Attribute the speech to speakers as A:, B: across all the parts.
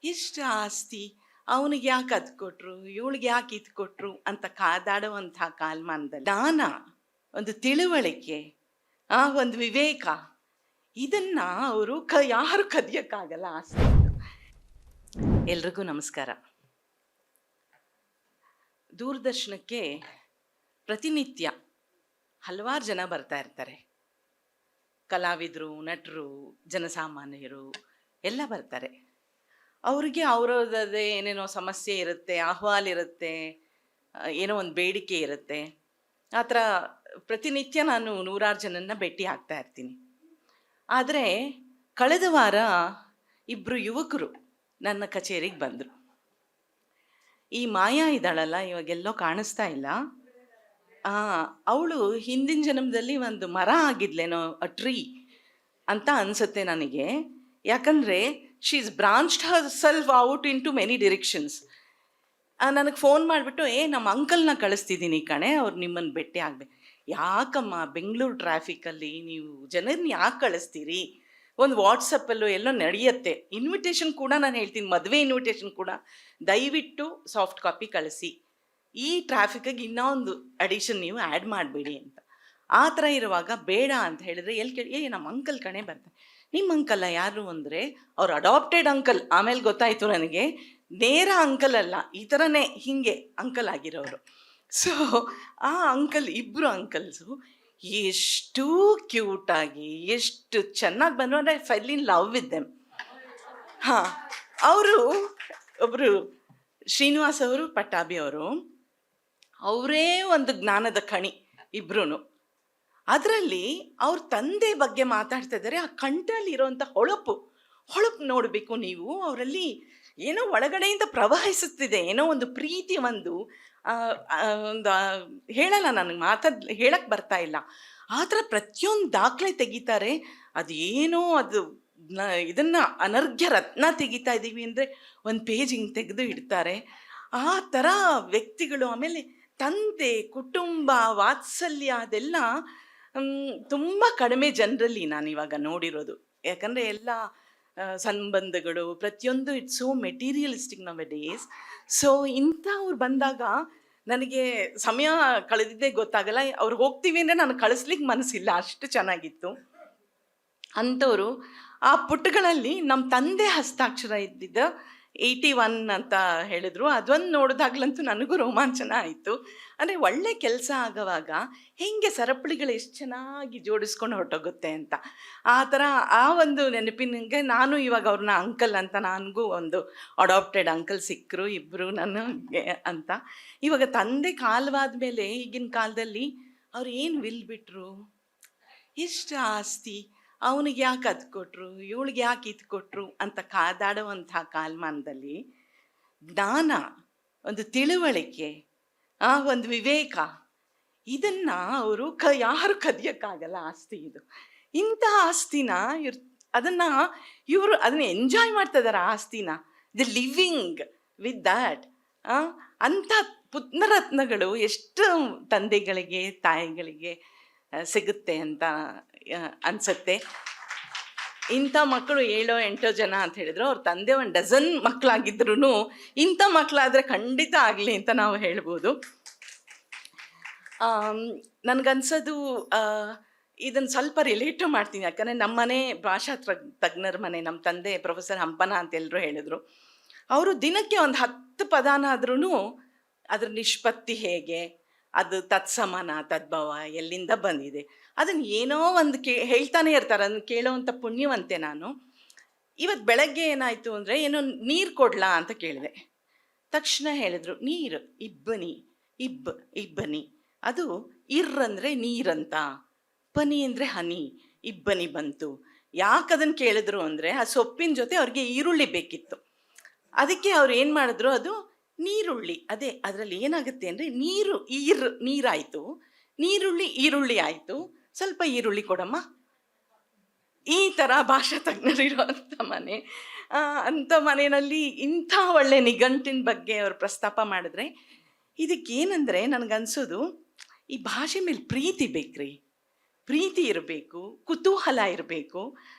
A: ಎಷ್ಟು ಆಸ್ತಿ ಅವನಿಗೆ ಯಾಕೆ ಅದು ಕೊಟ್ರು, ಇವಳಿಗೆ ಯಾಕೆ ಇದು ಕೊಟ್ರು ಅಂತ ಕಾದಾಡುವಂಥ ಕಾಲಮಾನದಲ್ಲಿ ಜ್ಞಾನ, ಒಂದು ತಿಳುವಳಿಕೆ, ಒಂದು ವಿವೇಕ, ಇದನ್ನ ಅವರು ಯಾರು ಕದಿಯಕ್ಕಾಗಲ್ಲ ಆಸ್ತಿ. ಎಲ್ರಿಗೂ ನಮಸ್ಕಾರ. ದೂರದರ್ಶನಕ್ಕೆ ಪ್ರತಿನಿತ್ಯ ಹಲವಾರು ಜನ ಬರ್ತಾ ಇರ್ತಾರೆ. ಕಲಾವಿದರು, ನಟರು, ಜನಸಾಮಾನ್ಯರು ಎಲ್ಲ ಬರ್ತಾರೆ. ಅವ್ರಿಗೆ ಅವರದೇ ಏನೇನೋ ಸಮಸ್ಯೆ ಇರುತ್ತೆ, ಅಹವಾಲಿರುತ್ತೆ, ಏನೋ ಒಂದು ಬೇಡಿಕೆ ಇರುತ್ತೆ. ಆ ಥರ ಪ್ರತಿನಿತ್ಯ ನಾನು ನೂರಾರು ಜನನ್ನ ಭೇಟಿ ಆಗ್ತಾ ಇರ್ತೀನಿ. ಆದರೆ ಕಳೆದ ವಾರ ಇಬ್ಬರು ಯುವಕರು ನನ್ನ ಕಚೇರಿಗೆ ಬಂದರು. ಈ ಮಾಯಾ ಇದ್ದಾಳಲ್ಲ, ಇವಾಗೆಲ್ಲೋ ಕಾಣಿಸ್ತಾ ಇಲ್ಲ, ಅವಳು ಹಿಂದಿನ ಜನ್ಮದಲ್ಲಿ ಒಂದು ಮರ ಆಗಿದ್ಲೇನೋ, ಅ ಟ್ರೀ ಅಂತ ಅನಿಸುತ್ತೆ ನನಗೆ. ಯಾಕಂದರೆ she is branched herself out into many directions. ನನಗೆ ಫೋನ್ ಮಾಡಿಬಿಟ್ಟು, ನಮ್ಮ ಅಂಕಲ್ನ ಕಳಿಸ್ತಿದ್ದೀನಿ ಕಣೆ, ಅವ್ರು ನಿಮ್ಮನ್ನು ಭೇಟಿ ಆಗಬೇಕು. ಯಾಕಮ್ಮ, ಬೆಂಗಳೂರು ಟ್ರಾಫಿಕಲ್ಲಿ ನೀವು ಜನರನ್ನ ಯಾಕೆ ಕಳಿಸ್ತೀರಿ? ಒಂದು ವಾಟ್ಸಪ್ಪಲ್ಲೂ ಎಲ್ಲೋ ನಡೆಯುತ್ತೆ. ಇನ್ವಿಟೇಷನ್ ಕೂಡ ನಾನು ಹೇಳ್ತೀನಿ, ಮದುವೆ ಇನ್ವಿಟೇಷನ್ ಕೂಡ ದಯವಿಟ್ಟು ಸಾಫ್ಟ್ ಕಾಪಿ ಕಳಿಸಿ. ಈ ಟ್ರಾಫಿಕ್ಕಿಗೆ ಇನ್ನೊಂದು ಅಡಿಷನ್ ನೀವು ಆ್ಯಡ್ ಮಾಡಬೇಡಿ ಅಂತ. ಆ ಥರ ಇರುವಾಗ ಬೇಡ ಅಂತ ಹೇಳಿದ್ರೆ ಎಲ್ಲಿ ಕೇಳಿ, ನಮ್ಮ ಅಂಕಲ್ ಕಣೆ ಬರ್ತಾರೆ. ನಿಮ್ಮ ಅಂಕಲ್ಲ ಯಾರು ಅಂದರೆ ಅವ್ರು ಅಡಾಪ್ಟೆಡ್ ಅಂಕಲ್. ಆಮೇಲೆ ಗೊತ್ತಾಯಿತು ನನಗೆ, ನೇರ ಅಂಕಲ್ ಅಲ್ಲ, ಈ ಥರನೇ ಹೀಗೆ ಅಂಕಲ್ ಆಗಿರೋರು. ಸೊ ಆ ಅಂಕಲ್, ಇಬ್ಬರು ಅಂಕಲ್ಸು ಎಷ್ಟು ಕ್ಯೂಟಾಗಿ ಎಷ್ಟು ಚೆನ್ನಾಗಿ ಬಂದರು ಅಂದರೆ fell in love with them. ಅವರು ಒಬ್ಬರು ಶ್ರೀನಿವಾಸ್ ಅವರು, ಪಟ್ಟಾಭಿ ಅವರು, ಅವರೇ ಒಂದು ಜ್ಞಾನದ ಖಣಿ ಇಬ್ರು. ಅದರಲ್ಲಿ ಅವ್ರ ತಂದೆ ಬಗ್ಗೆ ಮಾತಾಡ್ತಾ ಇದ್ದಾರೆ. ಆ ಕಂಠಲ್ಲಿ ಇರೋವಂಥ ಹೊಳಪು ನೋಡಬೇಕು ನೀವು. ಅವರಲ್ಲಿ ಏನೋ ಒಳಗಡೆಯಿಂದ ಪ್ರವಹಿಸುತ್ತಿದೆ, ಏನೋ ಒಂದು ಪ್ರೀತಿ, ಒಂದು ಹೇಳಲ್ಲ, ನನಗೆ ಹೇಳಕ್ಕೆ ಬರ್ತಾ ಇಲ್ಲ. ಆ ಥರ ಪ್ರತಿಯೊಂದು ದಾಖಲೆ ತೆಗಿತಾರೆ. ಅದೇನೋ ಅದು ಇದನ್ನು ಅನರ್ಘ್ಯ ರತ್ನ ತೆಗಿತಾ ಇದ್ದೀವಿ ಅಂದರೆ ಒಂದು ಪೇಜ್ ಹಿಂಗೆ ತೆಗೆದು ಇಡ್ತಾರೆ. ಆ ಥರ ವ್ಯಕ್ತಿಗಳು. ಆಮೇಲೆ ತಂದೆ, ಕುಟುಂಬ, ವಾತ್ಸಲ್ಯ, ಅದೆಲ್ಲ ತುಂಬ ಕಡಿಮೆ ಜನರಲ್ಲಿ ನಾನು ಇವಾಗ ನೋಡಿರೋದು. ಯಾಕಂದರೆ ಎಲ್ಲ ಸಂಬಂಧಗಳು ಪ್ರತಿಯೊಂದು it's so materialistic nowadays. So ಇಂಥವ್ರು ಬಂದಾಗ ನನಗೆ ಸಮಯ ಕಳೆದಿದ್ದೇ ಗೊತ್ತಾಗಲ್ಲ. ಅವ್ರು ಹೋಗ್ತೀವಿ ಅಂದರೆ ನಾನು ಕಳಿಸ್ಲಿಕ್ಕೆ ಮನಸ್ಸಿಲ್ಲ, ಅಷ್ಟು ಚೆನ್ನಾಗಿತ್ತು. ಅಂಥವ್ರು ಆ ಪುಟಗಳಲ್ಲಿ ನಮ್ಮ ತಂದೆ ಹಸ್ತಾಕ್ಷರ ಇದ್ದಿದ್ದ 81 ಅಂತ ಹೇಳಿದ್ರು. ಅದೊಂದು ನೋಡಿದಾಗ್ಲಂತೂ ನನಗೂ ರೋಮಾಂಚನ ಆಯಿತು. ಅಂದರೆ ಒಳ್ಳೆ ಕೆಲಸ ಆಗೋವಾಗ ಹೇಗೆ ಸರಪಳಿಗಳು ಎಷ್ಟು ಚೆನ್ನಾಗಿ ಜೋಡಿಸ್ಕೊಂಡು ಹೊರಟೋಗುತ್ತೆ ಅಂತ. ಆ ಥರ ಆ ಒಂದು ನೆನಪಿನಂಗೆ ನಾನು ಇವಾಗ ಅವ್ರನ್ನ ಅಂಕಲ್ ಅಂತ, ನನಗೂ ಒಂದು ಅಡಾಪ್ಟೆಡ್ ಅಂಕಲ್ ಸಿಕ್ಕರು ಇಬ್ಬರು ನನಗೆ ಅಂತ. ಇವಾಗ ತಂದೆ ಕಾಲವಾದ ಮೇಲೆ ಈಗಿನ ಕಾಲದಲ್ಲಿ ಅವ್ರು ಏನು ವಿಲ್ ಬಿಟ್ಟರು, ಎಷ್ಟು ಆಸ್ತಿ ಅವನಿಗೆ ಯಾಕೆ ಅದು ಕೊಟ್ಟರು, ಇವಳಿಗೆ ಯಾಕೆ ಇದು ಕೊಟ್ಟರು ಅಂತ ಕಾದಾಡುವಂಥ ಕಾಲಮಾನದಲ್ಲಿ ಜ್ಞಾನ, ಒಂದು ತಿಳುವಳಿಕೆ, ಒಂದು ವಿವೇಕ, ಇದನ್ನು ಅವರು ಯಾರು ಕದಿಯಕ್ಕಾಗಲ್ಲ ಆಸ್ತಿ. ಇದು ಇಂಥ ಆಸ್ತಿನ ಅದನ್ನು ಎಂಜಾಯ್ ಮಾಡ್ತಾ ಇದ್ದಾರೆ ಆ ಆಸ್ತಿನ. The living with that. ಅಂಥ ಪುತ್ರರತ್ನಗಳು ಎಷ್ಟು ತಂದೆಗಳಿಗೆ, ತಾಯಿಗಳಿಗೆ ಸಿಗುತ್ತೆ ಅಂತ ಅನಿಸುತ್ತೆ. ಇಂಥ ಮಕ್ಕಳು 7-8 ಜನ ಅಂತ ಹೇಳಿದ್ರು. ಅವ್ರ ತಂದೆ 1 ಡಜನ್ ಮಕ್ಕಳಾಗಿದ್ರು ಇಂಥ ಮಕ್ಕಳಾದರೆ ಖಂಡಿತ ಆಗಲಿ ಅಂತ ನಾವು ಹೇಳ್ಬೋದು. ನನಗನ್ಸೋದು ಇದನ್ನು ಸ್ವಲ್ಪ ರಿಲೇಟು ಮಾಡ್ತೀನಿ. ಯಾಕಂದರೆ ನಮ್ಮನೆ ಭಾಷಾ ತಜ್ಞರ ಮನೆ. ನಮ್ಮ ತಂದೆ ಪ್ರೊಫೆಸರ್ ಹಂಪನ ಅಂತ ಎಲ್ಲರೂ ಹೇಳಿದರು. ಅವರು ದಿನಕ್ಕೆ ಒಂದು 10 ಪದಾನಾದ್ರೂ ಅದ್ರ ನಿಷ್ಪತ್ತಿ ಹೇಗೆ, ಅದು ತತ್ಸಮಾನ, ತದ್ಭವ, ಎಲ್ಲಿಂದ ಬಂದಿದೆ, ಅದನ್ನು ಏನೋ ಒಂದು ಹೇಳ್ತಾನೆ ಇರ್ತಾರೆ. ಅದನ್ನು ಕೇಳೋವಂಥ ಪುಣ್ಯವಂತೆ ನಾನು. ಇವತ್ತು ಬೆಳಗ್ಗೆ ಏನಾಯಿತು ಅಂದರೆ, ಏನೋ ನೀರು ಕೊಡ್ಲಾ ಅಂತ ಕೇಳಿದೆ. ತಕ್ಷಣ ಹೇಳಿದ್ರು, ನೀರು ಇಬ್ಬನಿ, ಇಬ್ಬನಿ. ಅದು ಅಂದರೆ ನೀರಂತ, ಪನಿ ಅಂದರೆ ಹನಿ, ಇಬ್ಬನಿ ಬಂತು. ಯಾಕೆ ಅದನ್ನು ಕೇಳಿದ್ರು ಅಂದರೆ, ಆ ಸೊಪ್ಪಿನ ಜೊತೆ ಅವ್ರಿಗೆ ಈರುಳ್ಳಿ ಬೇಕಿತ್ತು. ಅದಕ್ಕೆ ಅವ್ರು ಏನು ಮಾಡಿದ್ರು, ಅದು ನೀರುಳ್ಳಿ. ಅದೇ ಅದರಲ್ಲಿ ಏನಾಗುತ್ತೆ ಅಂದರೆ, ನೀರಾಯಿತು, ಈರುಳ್ಳಿ ಆಯಿತು, ಸ್ವಲ್ಪ ಈರುಳ್ಳಿ ಕೊಡಮ್ಮ. ಈ ಥರ ಭಾಷಾ ತಜ್ಞರಿರುವಂಥ ಮನೆ. ಅಂಥ ಮನೆಯಲ್ಲಿ ಇಂಥ ಒಳ್ಳೆ ನಿಘಂಟಿನ ಬಗ್ಗೆ ಅವರು ಪ್ರಸ್ತಾಪ ಮಾಡಿದ್ರೆ, ಇದಕ್ಕೇನೆಂದರೆ ನನಗನ್ಸೋದು, ಈ ಭಾಷೆ ಮೇಲೆ ಪ್ರೀತಿ ಬೇಕ್ರಿ. ಪ್ರೀತಿ ಇರಬೇಕು, ಕುತೂಹಲ ಇರಬೇಕು,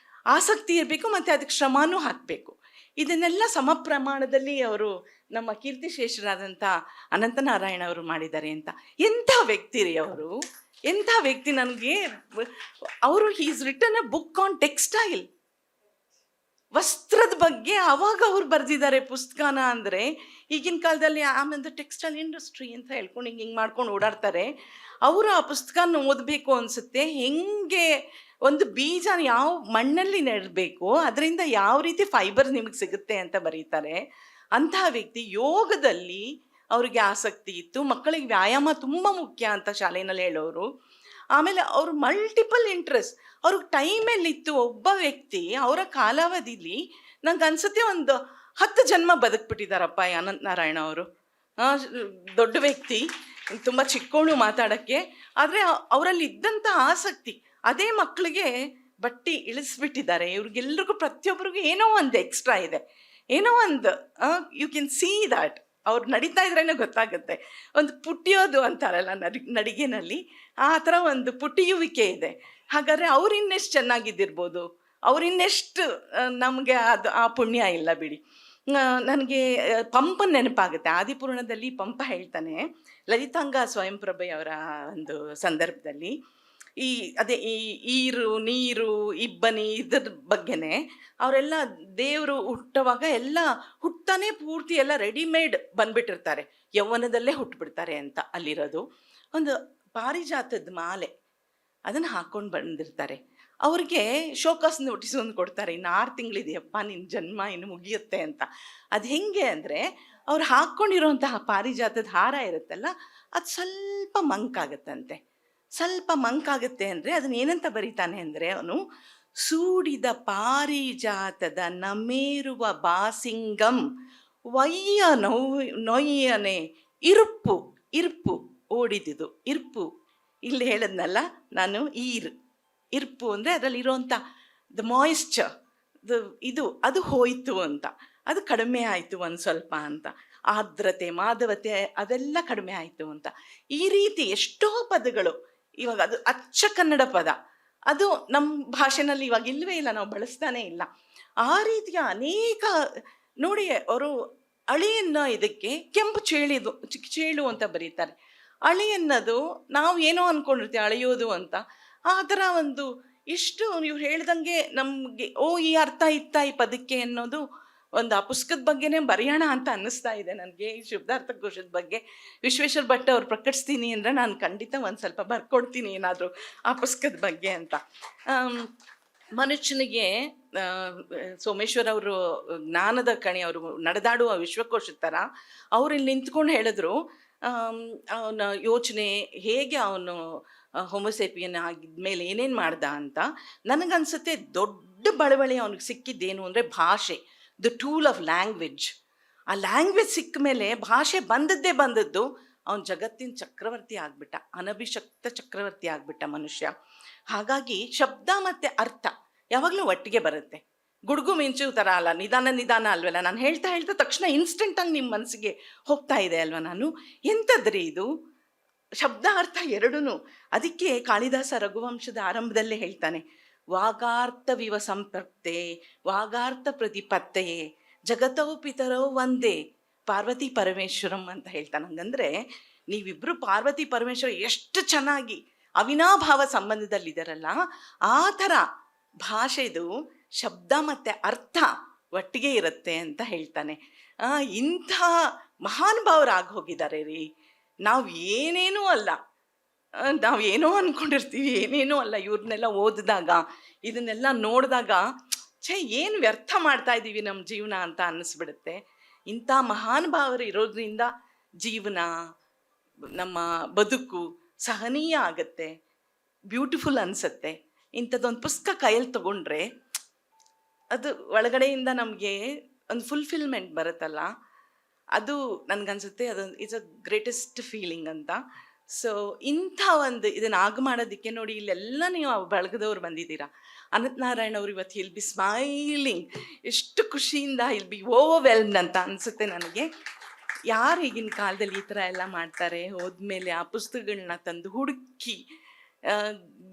A: ಆಸಕ್ತಿ ಇರಬೇಕು, ಮತ್ತು ಅದಕ್ಕೆ ಶ್ರಮನೂ ಹಾಕಬೇಕು. ಇದನ್ನೆಲ್ಲ ಸಮ ಪ್ರಮಾಣದಲ್ಲಿ ಅವರು ನಮ್ಮ ಕೀರ್ತಿಶೇಷರಾದಂಥ ಅನಂತನಾರಾಯಣ ಅವರು ಮಾಡಿದ್ದಾರೆ ಅಂತ. ಎಂಥ ವ್ಯಕ್ತಿ ರೀ ಅವರು, ಎಂಥ ವ್ಯಕ್ತಿ. ನನಗೆ ಅವರು is written a book on textile, ವಸ್ತ್ರದ ಬಗ್ಗೆ ಅವಾಗ ಅವ್ರು ಬರೆದಿದ್ದಾರೆ ಪುಸ್ತಕನ. ಅಂದರೆ ಈಗಿನ ಕಾಲದಲ್ಲಿ ಆಮೇಲೆ ಟೆಕ್ಸ್ಟೈಲ್ ಇಂಡಸ್ಟ್ರಿ ಅಂತ ಹೇಳ್ಕೊಂಡು ಹಿಂಗೆ ಮಾಡ್ಕೊಂಡು ಓಡಾಡ್ತಾರೆ. ಅವರು ಆ ಪುಸ್ತಕನ ಓದಬೇಕು ಅನಿಸುತ್ತೆ. ಹೆಂಗೆ ಒಂದು ಬೀಜ ಯಾವ ಮಣ್ಣಲ್ಲಿ ನೆಡಬೇಕು, ಅದರಿಂದ ಯಾವ ರೀತಿ ಫೈಬರ್ ನಿಮಗೆ ಸಿಗುತ್ತೆ ಅಂತ ಬರೀತಾರೆ. ಅಂತಹ ವ್ಯಕ್ತಿ. ಯೋಗದಲ್ಲಿ ಅವ್ರಿಗೆ ಆಸಕ್ತಿ ಇತ್ತು. ಮಕ್ಕಳಿಗೆ ವ್ಯಾಯಾಮ ತುಂಬ ಮುಖ್ಯ ಅಂತ ಶಾಲೆಯಲ್ಲಿ ಹೇಳೋರು. ಆಮೇಲೆ ಅವರು ಮಲ್ಟಿಪಲ್ ಇಂಟ್ರೆಸ್ಟ್, ಅವ್ರಿಗೆ ಟೈಮಲ್ಲಿತ್ತು. ಒಬ್ಬ ವ್ಯಕ್ತಿ ಅವರ ಕಾಲಾವಧಿಲಿ ನಂಗೆ ಅನ್ಸುತ್ತೆ ಒಂದು 10 ಜನ್ಮ ಬದುಕ್ಬಿಟ್ಟಿದ್ದಾರಪ್ಪ ಈ ಅನಂತ ನಾರಾಯಣ ಅವರು. ದೊಡ್ಡ ವ್ಯಕ್ತಿ, ತುಂಬ ಚಿಕ್ಕವಳು ಮಾತಾಡೋಕ್ಕೆ. ಆದರೆ ಅವರಲ್ಲಿ ಇದ್ದಂಥ ಆಸಕ್ತಿ ಅದೇ ಮಕ್ಕಳಿಗೆ ಬಟ್ಟಿ ಇಳಿಸ್ಬಿಟ್ಟಿದ್ದಾರೆ. ಇವ್ರಿಗೆಲ್ರಿಗೂ ಪ್ರತಿಯೊಬ್ಬರಿಗೂ ಏನೋ ಒಂದು ಎಕ್ಸ್ಟ್ರಾ ಇದೆ, ಏನೋ ಒಂದು ಯು ಕ್ಯಾನ್ ಸಿ ದ್ಯಾಟ್. ಅವ್ರು ನಡೀತಾ ಇದ್ರೇನೆ ಗೊತ್ತಾಗುತ್ತೆ. ಒಂದು ಪುಟ್ಟಿಯೋದು ಅಂತಾರಲ್ಲ ನಡಿಗೆನಲ್ಲಿ, ಆ ಥರ ಒಂದು ಪುಟಿಯುವಿಕೆ ಇದೆ. ಹಾಗಾದರೆ ಅವ್ರು ಇನ್ನೆಷ್ಟು ಚೆನ್ನಾಗಿದ್ದಿರ್ಬೋದು, ಅವ್ರಿನ್ನೆಷ್ಟು ನಮಗೆ ಅದು ಆ ಪುಣ್ಯ ಇಲ್ಲ ಬಿಡಿ. ನನಗೆ ಪಂಪನ ನೆನಪಾಗುತ್ತೆ. ಆದಿಪುರಾಣದಲ್ಲಿ ಪಂಪ ಹೇಳ್ತಾನೆ ಲಲಿತಾಂಗ ಸ್ವಯಂಪ್ರಭೆಯವರ ಒಂದು ಸಂದರ್ಭದಲ್ಲಿ ಅದೇ ಈ ಈರು ನೀರು ಇಬ್ಬನಿ ಇದ್ರ ಬಗ್ಗೆನೆ ಅವರೆಲ್ಲ ದೇವರು ಹುಟ್ಟುವಾಗ ಎಲ್ಲ ಹುಟ್ಟಾನೆ ಪೂರ್ತಿ ಎಲ್ಲ ರೆಡಿಮೇಡ್ ಬಂದ್ಬಿಟ್ಟಿರ್ತಾರೆ, ಯೌವನದಲ್ಲೇ ಹುಟ್ಟುಬಿಡ್ತಾರೆ ಅಂತ. ಅಲ್ಲಿರೋದು ಒಂದು ಪಾರಿಜಾತದ ಮಾಲೆ, ಅದನ್ನು ಹಾಕ್ಕೊಂಡು ಬಂದಿರ್ತಾರೆ. ಅವ್ರಿಗೆ ಶೋಕಾಸ್ ನೋಟಿಸ್ ಒಂದು ಕೊಡ್ತಾರೆ, ಇನ್ನು 6 ತಿಂಗಳಿದೆಯಪ್ಪ ನಿನ್ನ ಜನ್ಮ ಇನ್ನು ಮುಗಿಯುತ್ತೆ ಅಂತ. ಅದು ಹೆಂಗೆ ಅಂದರೆ ಅವ್ರು ಹಾಕ್ಕೊಂಡಿರೋಂತಹ ಪಾರಿಜಾತದ ಹಾರ ಇರುತ್ತಲ್ಲ, ಅದು ಸ್ವಲ್ಪ ಮಂಕಾಗತ್ತಂತೆ. ಸ್ವಲ್ಪ ಮಂಕಾಗುತ್ತೆ ಅಂದರೆ ಅದನ್ನ ಏನಂತ ಬರೀತಾನೆ ಅಂದರೆ ಅವನು, ಸೂಡಿದ ಪಾರಿಜಾತದ ನಮೇರುವ ಬಾಸಿಂಗಂ ವಯ್ಯ ನೊಯ್ಯನೆ ಇರುಪ್ಪು ಇರ್ಪು ಓಡಿದಿದು. ಇರ್ಪು ಇಲ್ಲಿ ಹೇಳದ್ನಲ್ಲ ನಾನು, ಇರ್ಪು ಅಂದರೆ ಅದರಲ್ಲಿರೋಂಥ ದ ಮಾಯಿಶ್ಚರ್, ಅದು ಹೋಯಿತು ಅಂತ, ಅದು ಕಡಿಮೆ ಆಯಿತು ಒಂದು ಸ್ವಲ್ಪ ಅಂತ. ಆರ್ದ್ರತೆ ಮಾಧವತೆ ಅದೆಲ್ಲ ಕಡಿಮೆ ಆಯಿತು ಅಂತ. ಈ ರೀತಿ ಎಷ್ಟೋ ಪದಗಳು ಇವಾಗ, ಅದು ಅಚ್ಚ ಕನ್ನಡ ಪದ, ಅದು ನಮ್ಮ ಭಾಷೆನಲ್ಲಿ ಇವಾಗ ಇಲ್ಲವೇ ಇಲ್ಲ, ನಾವು ಬಳಸ್ತಾನೇ ಇಲ್ಲ. ಆ ರೀತಿಯ ಅನೇಕ ನೋಡಿ, ಅವರು ಅಳಿಯನ್ನು ಇದಕ್ಕೆ ಕೆಂಪು ಚೇಳು ಅಂತ ಬರೀತಾರೆ. ಅಳಿ ಅನ್ನೋದು ನಾವು ಏನೋ ಅಂದ್ಕೊಂಡಿರ್ತೀವಿ ಅಳೆಯೋದು ಅಂತ. ಆ ಥರ ಒಂದು ಇಷ್ಟು ನೀವು ಹೇಳ್ದಂಗೆ ನಮಗೆ ಈ ಅರ್ಥ ಇತ್ತ ಈ ಪದಕ್ಕೆ ಅನ್ನೋದು ಒಂದು ಆ ಪುಸ್ತಕದ ಬಗ್ಗೆನೇ ಬರೆಯೋಣ ಅಂತ ಅನ್ನಿಸ್ತಾ ಇದೆ ನನಗೆ. ಈ ಶಬ್ದಾರ್ಥಕೋಶದ ಬಗ್ಗೆ ವಿಶ್ವೇಶ್ವರ ಭಟ್ ಅವ್ರು ಪ್ರಕಟಿಸ್ತೀನಿ ಅಂದರೆ ನಾನು ಖಂಡಿತ ಒಂದು ಸ್ವಲ್ಪ ಬರ್ಕೊಡ್ತೀನಿ ಏನಾದರೂ ಆ ಪುಸ್ತಕದ ಬಗ್ಗೆ ಅಂತ. ಮನುಷ್ಯನಿಗೆ ಸೋಮೇಶ್ವರ ಅವರು ಜ್ಞಾನದ ಕಣಿ, ಅವರು ನಡೆದಾಡುವ ವಿಶ್ವಕೋಶದ ಥರ ಅವ್ರು ಇಲ್ಲಿ ನಿಂತ್ಕೊಂಡು ಹೇಳಿದ್ರು ಅವನ ಯೋಚನೆ ಹೇಗೆ, ಅವನು ಹೋಮೋಸೇಪಿಯನ್ ಆಗಿದ್ಮೇಲೆ ಏನೇನು ಮಾಡ್ದ ಅಂತ. ನನಗನ್ಸುತ್ತೆ ದೊಡ್ಡ ಬಳವಳಿ ಅವನಿಗೆ ಸಿಕ್ಕಿದ್ದೇನು ಅಂದರೆ ಭಾಷೆ, ದ ಟೂಲ್ ಆಫ್ ಲ್ಯಾಂಗ್ವೇಜ್. ಆ ಲ್ಯಾಂಗ್ವೇಜ್ ಸಿಕ್ಕ ಮೇಲೆ ಭಾಷೆ ಬಂದದ್ದು ಅವನು ಜಗತ್ತಿನ ಚಕ್ರವರ್ತಿ ಆಗ್ಬಿಟ್ಟ, ಅನಭಿಷಕ್ತ ಚಕ್ರವರ್ತಿ ಆಗ್ಬಿಟ್ಟ ಮನುಷ್ಯ. ಹಾಗಾಗಿ ಶಬ್ದ ಮತ್ತು ಅರ್ಥ ಯಾವಾಗಲೂ ಒಟ್ಟಿಗೆ ಬರುತ್ತೆ. ಗುಡುಗು ಮಿಂಚು ಥರ ಅಲ್ಲ, ನಿಧಾನ ಅಲ್ವಲ್ಲ. ನಾನು ಹೇಳ್ತಾ ತಕ್ಷಣ ಇನ್ಸ್ಟೆಂಟಾಗಿ ನಿಮ್ಮ ಮನಸ್ಸಿಗೆ ಹೋಗ್ತಾ ಇದೆ ಅಲ್ವ. ನಾನು ಎಂಥದ್ರಿ ಇದು ಶಬ್ದ ಅರ್ಥ ಎರಡೂ. ಅದಕ್ಕೆ ಕಾಳಿದಾಸ ರಘುವಂಶದ ಆರಂಭದಲ್ಲೇ ಹೇಳ್ತಾನೆ, ವಾಗಾರ್ಥವಿವ ಸಂಪರ್ಕ್ತೆ ವಾಗಾರ್ಥ ಪ್ರತಿಪತ್ತೆಯೇ ಜಗತೌ ಪಿತರೌ ಒಂದೇ ಪಾರ್ವತಿ ಪರಮೇಶ್ವರಂ ಅಂತ ಹೇಳ್ತಾನೆ. ಹಂಗಂದ್ರೆ ನೀವಿಬ್ರು ಪಾರ್ವತಿ ಪರಮೇಶ್ವರ ಎಷ್ಟು ಚೆನ್ನಾಗಿ ಅವಿನಾಭಾವ ಸಂಬಂಧದಲ್ಲಿದ್ದಾರಲ್ಲ, ಆ ಥರ ಭಾಷೆದು ಶಬ್ದ ಮತ್ತು ಅರ್ಥ ಒಟ್ಟಿಗೆ ಇರುತ್ತೆ ಅಂತ ಹೇಳ್ತಾನೆ. ಇಂಥ ಮಹಾನುಭಾವರಾಗಿ ಹೋಗಿದ್ದಾರೆ ರೀ. ನಾವು ಏನೇನೂ ಅಲ್ಲ, ನಾವು ಏನೋ ಅಂದ್ಕೊಂಡಿರ್ತೀವಿ, ಏನೇನೂ ಅಲ್ಲ. ಇವ್ರನ್ನೆಲ್ಲ ಓದಿದಾಗ ಇದನ್ನೆಲ್ಲ ನೋಡಿದಾಗ ಏನು ವ್ಯರ್ಥ ಮಾಡ್ತಾ ಇದ್ದೀವಿ ನಮ್ಮ ಜೀವನ ಅಂತ ಅನ್ನಿಸ್ಬಿಡುತ್ತೆ. ಇಂಥ ಮಹಾನುಭಾವರು ಇರೋದ್ರಿಂದ ಜೀವನ, ನಮ್ಮ ಬದುಕು ಸಹನೀಯ ಆಗುತ್ತೆ, ಬ್ಯೂಟಿಫುಲ್ ಅನಿಸುತ್ತೆ. ಇಂಥದ್ದೊಂದು ಪುಸ್ತಕ ಕೈಯಲ್ಲಿ ತಗೊಂಡ್ರೆ ಅದು ಒಳಗಡೆಯಿಂದ ನಮಗೆ ಒಂದು ಫುಲ್ಫಿಲ್ಮೆಂಟ್ ಬರುತ್ತಲ್ಲ, ಅದು ನನಗನ್ಸುತ್ತೆ ಅದೊಂದು ಇಟ್ಸ್ ಅ ಗ್ರೇಟೆಸ್ಟ್ ಫೀಲಿಂಗ್ ಅಂತ. ಸೊ ಇಂಥ ಒಂದು ಇದನ್ನು ಮಾಡೋದಕ್ಕೆ ನೋಡಿ, ಇಲ್ಲೆಲ್ಲ ನೀವು ಬಳಗದವ್ರು ಬಂದಿದ್ದೀರಾ. ಅನಂತ ನಾರಾಯಣ ಅವರು ಇವತ್ತು ವಿಲ್ ಬಿ ಸ್ಮೈಲಿಂಗ್, ಎಷ್ಟು ಖುಷಿಯಿಂದ ವಿಲ್ ಬಿ ಓವರ್ವೆಲ್ಮ್ಡ್ ಅಂತ ಅನಿಸುತ್ತೆ ನನಗೆ. ಯಾರು ಈಗಿನ ಕಾಲದಲ್ಲಿ ಈ ಥರ ಎಲ್ಲ ಮಾಡ್ತಾರೆ? ಹೋದ್ಮೇಲೆ ಆ ಪುಸ್ತಕಗಳನ್ನ ತಂದು ಹುಡುಕಿ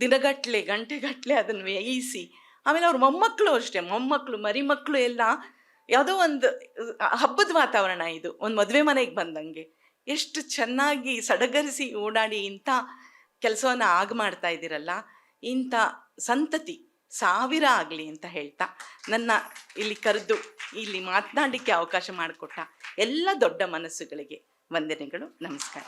A: ದಿನಗಟ್ಟಲೆ ಗಂಟೆಗಟ್ಟಲೆ ಅದನ್ನು ವ್ಯಯಿಸಿ, ಆಮೇಲೆ ಅವ್ರ ಮೊಮ್ಮಕ್ಕಳು ಅಷ್ಟೇ, ಮರಿಮಕ್ಕಳು ಎಲ್ಲ ಯಾವುದೋ ಒಂದು ಹಬ್ಬದ ವಾತಾವರಣ ಇದು. ಒಂದು ಮದುವೆ ಮನೆಗೆ ಬಂದಂಗೆ. ಎಷ್ಟು ಚೆನ್ನಾಗಿ ಸಡಗರಿಸಿ ಓಡಾಡಿ ಇಂಥ ಕೆಲಸವನ್ನ ಮಾಡ್ತಾ ಇದ್ದೀರಲ್ಲ, ಇಂಥ ಸಂತತಿ ಸಾವಿರ ಆಗಲಿ ಅಂತ ಹೇಳ್ತಾ, ನನ್ನ ಇಲ್ಲಿ ಕರೆದು ಇಲ್ಲಿ ಮಾತನಾಡಲಿಕ್ಕೆ ಅವಕಾಶ ಮಾಡಿಕೊಟ್ಟ ಎಲ್ಲ ದೊಡ್ಡ ಮನಸ್ಸುಗಳಿಗೆ ವಂದನೆಗಳು, ನಮಸ್ಕಾರ.